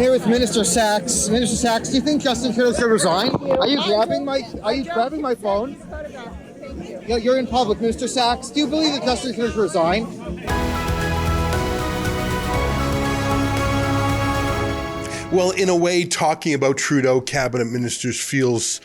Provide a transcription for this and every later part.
I'm here with Minister Sachs. Minister Sachs, do you think Justin Trudeau should resign? Are you grabbing my phone? You're in public, Minister Sachs. Do you believe that Justin Trudeau should resign? Well, in a way, talking about Trudeau cabinet ministers feels,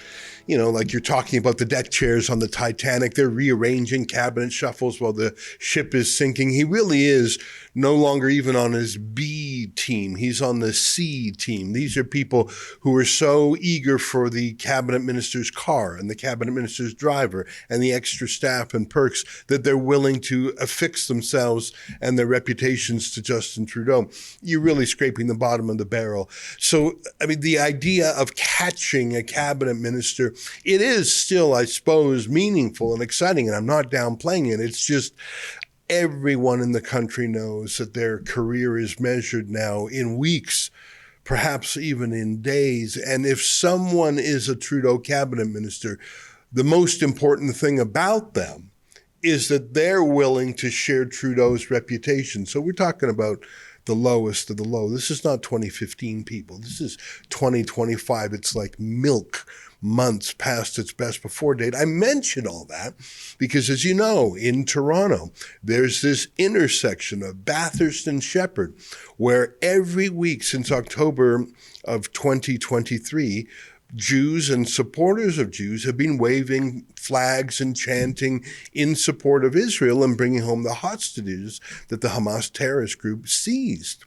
like you're talking about the deck chairs on the Titanic. They're rearranging cabinet shuffles while the ship is sinking. He really is no longer even on his B team. He's on the C team. These are people who are so eager for the cabinet minister's car and the cabinet minister's driver and the extra staff and perks that they're willing to affix themselves and their reputations to Justin Trudeau. You're really scraping the bottom of the barrel. So, the idea of catching a cabinet minister, it is still, I suppose, meaningful and exciting, and I'm not downplaying it. It's just everyone in the country knows that their career is measured now in weeks, perhaps even in days. And if someone is a Trudeau cabinet minister, the most important thing about them is that they're willing to share Trudeau's reputation. So we're talking about the lowest of the low. This is not 2015 people. This is 2025. It's like milk months past its best before date. I mention all that because, as you know, in Toronto, there's this intersection of Bathurst and Shepherd where every week since October of 2023, Jews and supporters of Jews have been waving flags and chanting in support of Israel and bringing home the hostages that the Hamas terrorist group seized.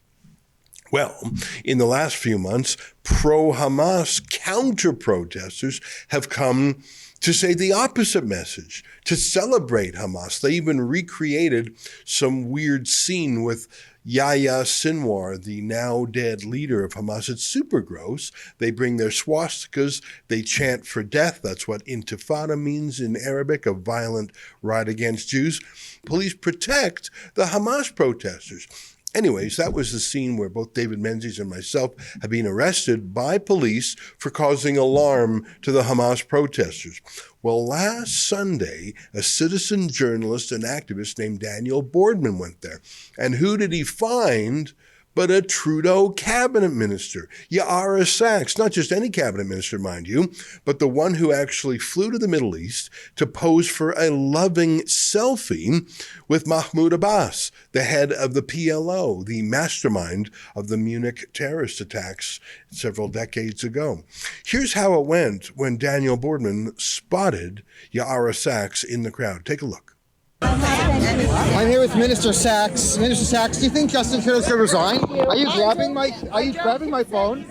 Well, in the last few months, pro-Hamas counter-protesters have come to say the opposite message, to celebrate Hamas. They even recreated some weird scene with Yahya Sinwar, the now dead leader of Hamas. It's super gross. They bring their swastikas, they chant for death. That's what intifada means in Arabic, a violent riot against Jews. Police protect the Hamas protesters. Anyways, that was the scene where both David Menzies and myself have been arrested by police for causing alarm to the Hamas protesters. Well, last Sunday, a citizen journalist and activist named Daniel Boardman went there. And who did he find but a Trudeau cabinet minister, Ya'ara Sachs, not just any cabinet minister, mind you, but the one who actually flew to the Middle East to pose for a loving selfie with Mahmoud Abbas, the head of the PLO, the mastermind of the Munich terrorist attacks several decades ago. Here's how it went when Daniel Boardman spotted Ya'ara Sachs in the crowd. Take a look. I'm here with Minister Sachs. Minister Sachs, do you think Justin Trudeau should resign? Are you grabbing my phone?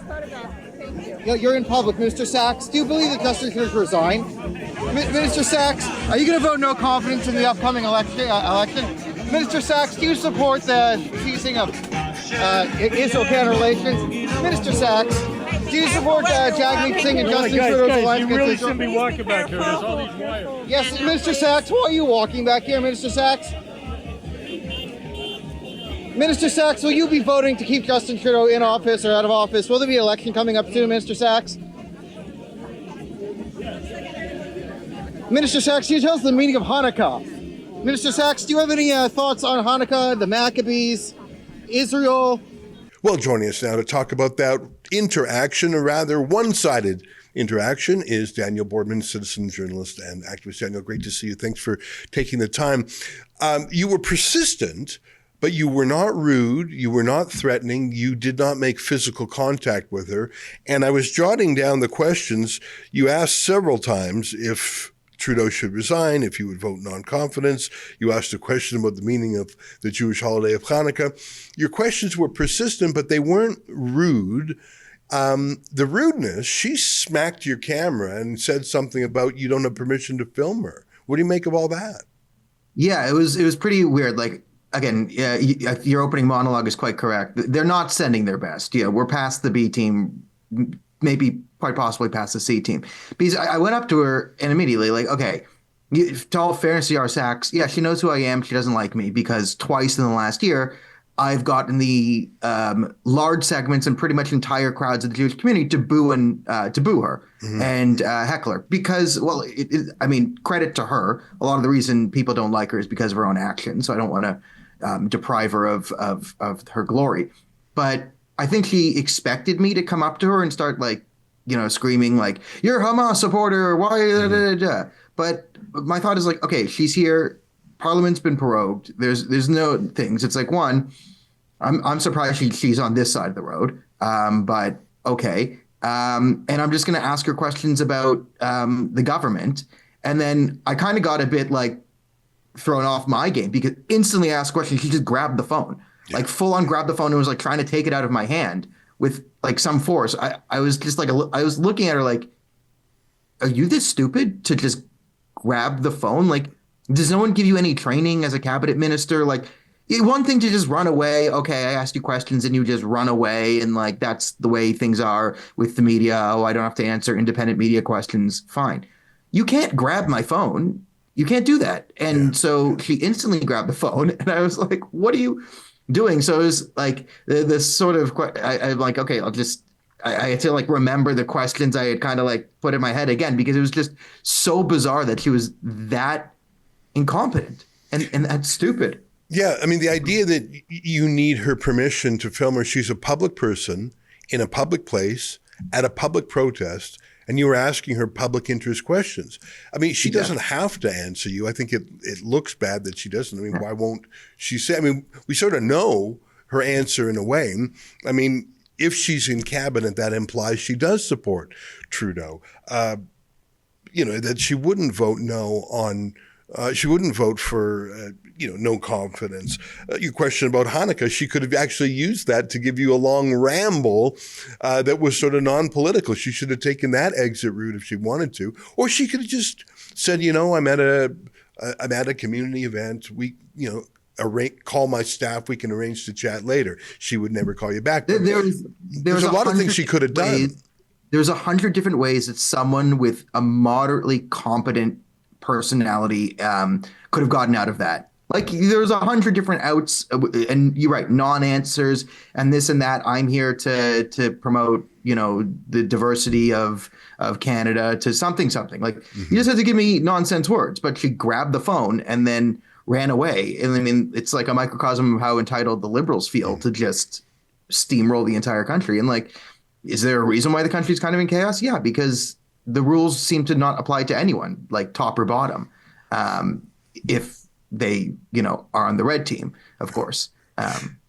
You're in public, Minister Sachs. Do you believe that Justin Trudeau should resign? Minister Sachs, are you going to vote no confidence in the upcoming election? Minister Sachs, do you support the ceasing of Israel-Canada relations? Minister Sachs, do you support Jagmeet Singh and Justin Trudeau's alliance against Israel? You really shouldn't be walking back here. There's all these wires. Yes, Minister Sachs, why are you walking back here, Minister Sachs? Minister Sachs, will you be voting to keep Justin Trudeau in office or out of office? Will there be an election coming up soon, Minister Sachs? Minister Sachs, can you tell us the meaning of Hanukkah? Minister Sachs, do you have any thoughts on Hanukkah, the Maccabees, Israel? Well, joining us now to talk about that interaction, a rather one-sided interaction, is Daniel Boardman, citizen journalist and activist. Daniel, great to see you. Thanks for taking the time. You were persistent, but you were not rude. You were not threatening. You did not make physical contact with her. And I was jotting down the questions you asked several times if Trudeau should resign, if you would vote non-confidence. You asked a question about the meaning of the Jewish holiday of Hanukkah. Your questions were persistent, but they weren't rude. The rudeness, she smacked your camera and said something about you don't have permission to film her. What do you make of all that? Yeah, it was pretty weird. Like, again, your opening monologue is quite correct. They're not sending their best. Yeah, we're past the B team, maybe quite possibly past the C team. Because I went up to her and immediately, like, okay, to all fairness, Ya'ara Sachs, yeah, she knows who I am. She doesn't like me because twice in the last year, I've gotten the large segments and pretty much entire crowds of the Jewish community to boo her and heckle her because, well, I mean, credit to her. A lot of the reason people don't like her is because of her own actions. So I don't want to deprive her of her glory. But I think she expected me to come up to her and start like, screaming like, "You're a Hamas supporter, why?" Da, da, da, da. But my thought is like, okay, she's here. Parliament's been prorogued. There's no things. It's like, one, I'm surprised she's on this side of the road. But okay. And I'm just going to ask her questions about the government. And then I kind of got a bit like thrown off my game because instantly asked questions. She just grabbed the phone, like full on grabbed the phone and was like trying to take it out of my hand with like some force. I was just like, I was looking at her like, are you this stupid to just grab the phone? Like, does no one give you any training as a cabinet minister? Like, one thing to just run away. Okay, I asked you questions and you just run away. And like, that's the way things are with the media. Oh, I don't have to answer independent media questions. Fine. You can't grab my phone. You can't do that. And so she instantly grabbed the phone. And I was like, what are you doing? So it was like this sort of, I'm like, okay, I had to like remember the questions I had kind of like put in my head again, because it was just so bizarre that she was that incompetent and that's stupid. Yeah, I mean, the idea that you need her permission to film her, she's a public person in a public place at a public protest, and you were asking her public interest questions. I mean, she doesn't have to answer you. I think it looks bad that she doesn't. I mean, why won't she say? I mean, we sort of know her answer in a way. I mean, if she's in cabinet, that implies she does support Trudeau. That she wouldn't vote no on. She wouldn't vote for, no confidence. Your question about Hanukkah, she could have actually used that to give you a long ramble that was sort of non-political. She should have taken that exit route if she wanted to, or she could have just said, I'm at a community event. We, call my staff. We can arrange to chat later. She would never call you back. There's a lot of things she could have done. There's 100 different ways that someone with a moderately competent personality could have gotten out of that. Like, there's 100 different outs, and you're right, non-answers and this and that. I'm here to promote, the diversity of Canada to something. Like, you just have to give me nonsense words. But she grabbed the phone and then ran away. And I mean, it's like a microcosm of how entitled the Liberals feel to just steamroll the entire country. And like, is there a reason why the country's kind of in chaos? Yeah, because the rules seem to not apply to anyone, like top or bottom, if they, are on the red team, of course.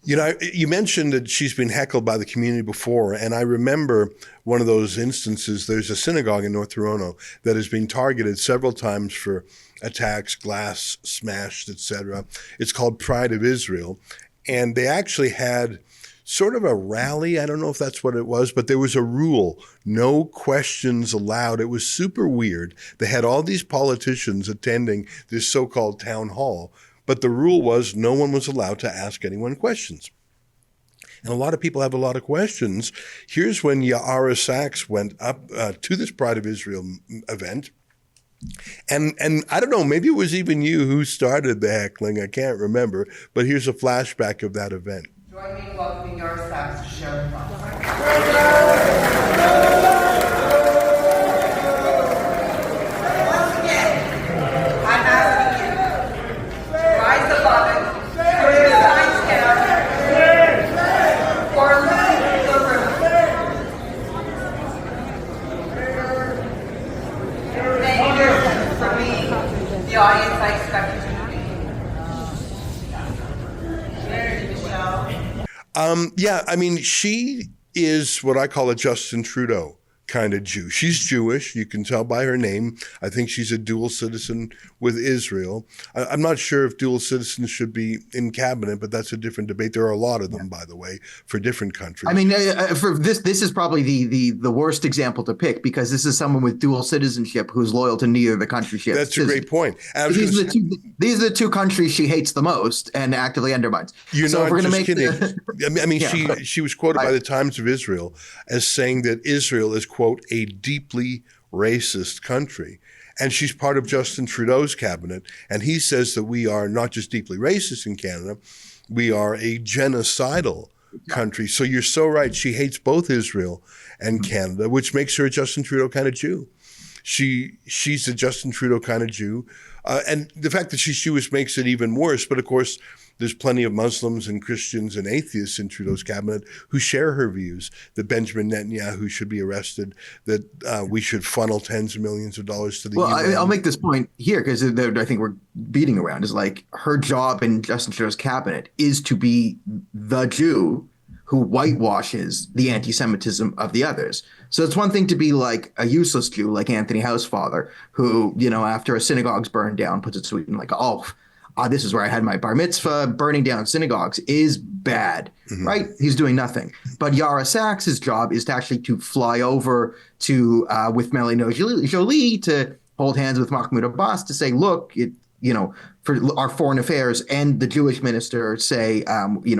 You mentioned that she's been heckled by the community before, and I remember one of those instances. There's a synagogue in North Toronto that has been targeted several times for attacks, glass smashed, etc. It's called Pride of Israel, and they actually had sort of a rally. I don't know if that's what it was, but there was a rule, no questions allowed. It was super weird. They had all these politicians attending this so-called town hall, but the rule was no one was allowed to ask anyone questions. And a lot of people have a lot of questions. Here's when Yara Sachs went up to this Pride of Israel event. And I don't know, maybe it was even you who started the heckling. I can't remember, but here's a flashback of that event. Join me in welcoming Yara Sachs to share the platform. Once again, I'm asking you, rise above it, put the signs down, or leave the room. Thank you for being the audience I expected you to be. Michelle. Yeah, I mean, she is what I call a Justin Trudeau kind of Jew. She's Jewish. You can tell by her name. I think she's a dual citizen with Israel. I'm not sure if dual citizens should be in cabinet, but that's a different debate. There are a lot of them, by the way, for different countries. I mean, for this is probably the worst example to pick, because this is someone with dual citizenship who's loyal to neither the country she That's a great point. These are the two countries she hates the most and actively undermines. You're so not if we're just make kidding. I mean, she was quoted by the Times of Israel as saying that Israel is, quote, a deeply racist country. And she's part of Justin Trudeau's cabinet. And he says that we are not just deeply racist in Canada, we are a genocidal country. So you're so right. She hates both Israel and Canada, which makes her a Justin Trudeau kind of Jew. She's a Justin Trudeau kind of Jew. And the fact that she's Jewish makes it even worse. But of course, there's plenty of Muslims and Christians and atheists in Trudeau's cabinet who share her views that Benjamin Netanyahu should be arrested, that we should funnel tens of millions of dollars to the UN. I'll make this point here because I think we're beating around is like her job in Justin Trudeau's cabinet is to be the Jew who whitewashes the anti-Semitism of the others. So it's one thing to be like a useless Jew like Anthony Housefather, who, after a synagogue's burned down, puts it sweet and like, this is where I had my bar mitzvah. Burning down synagogues is bad, right? He's doing nothing. But Yara Sachs's job is to actually to fly over to with Melanie Jolie to hold hands with Mahmoud Abbas to say, look, for our foreign affairs and the Jewish minister say,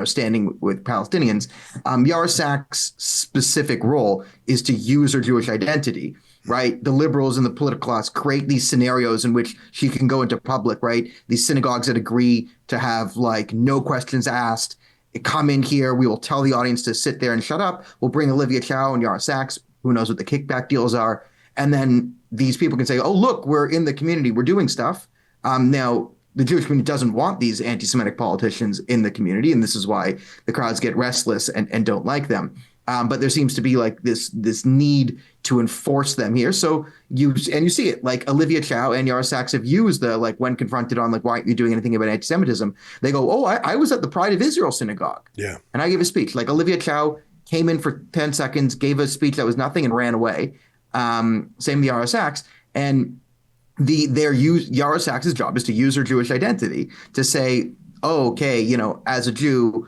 standing with Palestinians, Yara Sachs' specific role is to use her Jewish identity, right? The liberals and the political class create these scenarios in which she can go into public, right? These synagogues that agree to have like no questions asked, come in here, we will tell the audience to sit there and shut up. We'll bring Olivia Chow and Yara Sachs, who knows what the kickback deals are. And then these people can say, oh, look, we're in the community, we're doing stuff. Now, the Jewish community doesn't want these anti-Semitic politicians in the community, and this is why the crowds get restless and don't like them. But there seems to be like this need to enforce them here. So you see it, like Olivia Chow and Yara Sachs have used the, like, when confronted on like, why aren't you doing anything about anti-Semitism? They go, oh, I was at the Pride of Israel synagogue. Yeah. And I gave a speech. Like Olivia Chow came in for 10 seconds, gave a speech that was nothing and ran away. Same with Yara Sachs. And Yara Sachs's job is to use her Jewish identity to say, as a Jew,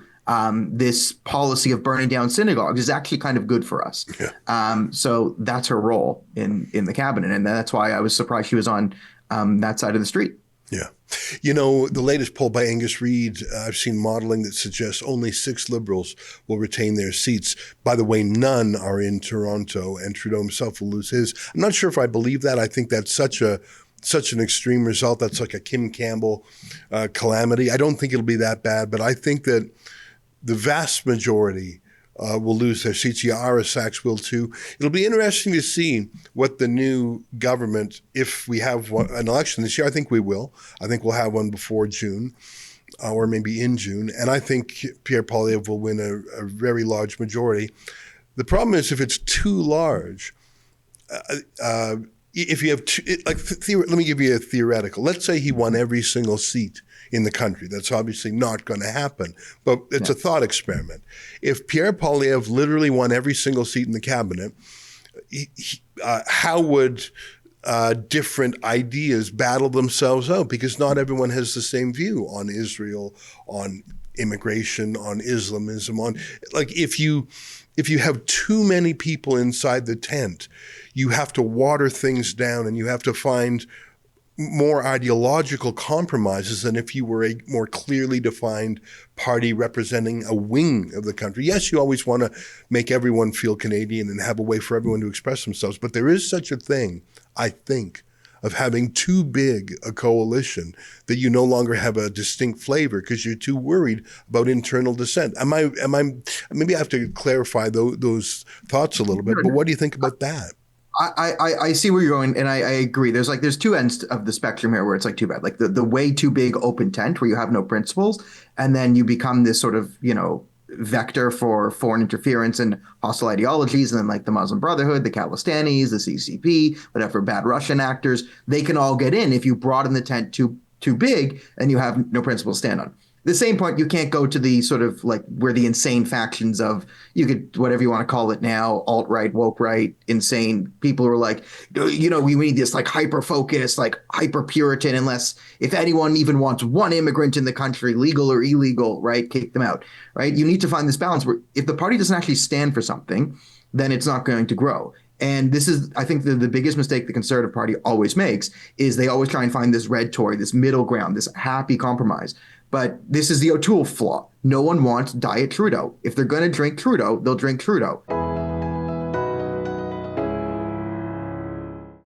this policy of burning down synagogues is actually kind of good for us. Yeah. So that's her role in the cabinet. And that's why I was surprised she was on that side of the street. Yeah. The latest poll by Angus Reid, I've seen modeling that suggests only 6 Liberals will retain their seats. By the way, none are in Toronto, and Trudeau himself will lose his. I'm not sure if I believe that. I think that's such an extreme result. That's like a Kim Campbell calamity. I don't think it'll be that bad, but I think that the vast majority will lose their seats. Yara Sachs will too. It'll be interesting to see what the new government, if we have an election this year, I think we will. I think we'll have one before June or maybe in June. And I think Pierre Poilievre will win a very large majority. The problem is if it's too large, if you have let me give you a theoretical. Let's say he won every single seat in the country. That's obviously not going to happen, but it's a thought experiment. If Pierre Poilievre literally won every single seat in the cabinet, how would different ideas battle themselves out? Because not everyone has the same view on Israel, on immigration, on Islamism, if you have too many people inside the tent, you have to water things down and you have to find more ideological compromises than if you were a more clearly defined party representing a wing of the country. Yes, you always want to make everyone feel Canadian and have a way for everyone to express themselves, but there is such a thing, I think, of having too big a coalition that you no longer have a distinct flavor because you're too worried about internal dissent. Maybe I have to clarify those thoughts a little bit, but what do you think about that? I see where you're going, and I agree. There's two ends of the spectrum here where it's like too bad, like the way too big open tent where you have no principles, and then you become this sort of vector for foreign interference and hostile ideologies, and then like the Muslim Brotherhood, the Khalistanis, the CCP, whatever bad Russian actors, they can all get in if you broaden the tent too big and you have no principles to stand on. The same point, you can't go to the sort of like where the insane factions of, you could, whatever you want to call it now, alt-right, woke-right, insane people who are like, we need this like hyper-focused, like hyper-Puritan, unless if anyone even wants one immigrant in the country, legal or illegal, right, kick them out, right? You need to find this balance where if the party doesn't actually stand for something, then it's not going to grow. And this is, I think, the biggest mistake the Conservative Party always makes is they always try and find this red Tory, this middle ground, this happy compromise. But this is the O'Toole flaw. No one wants Diet Trudeau. If they're going to drink Trudeau, they'll drink Trudeau.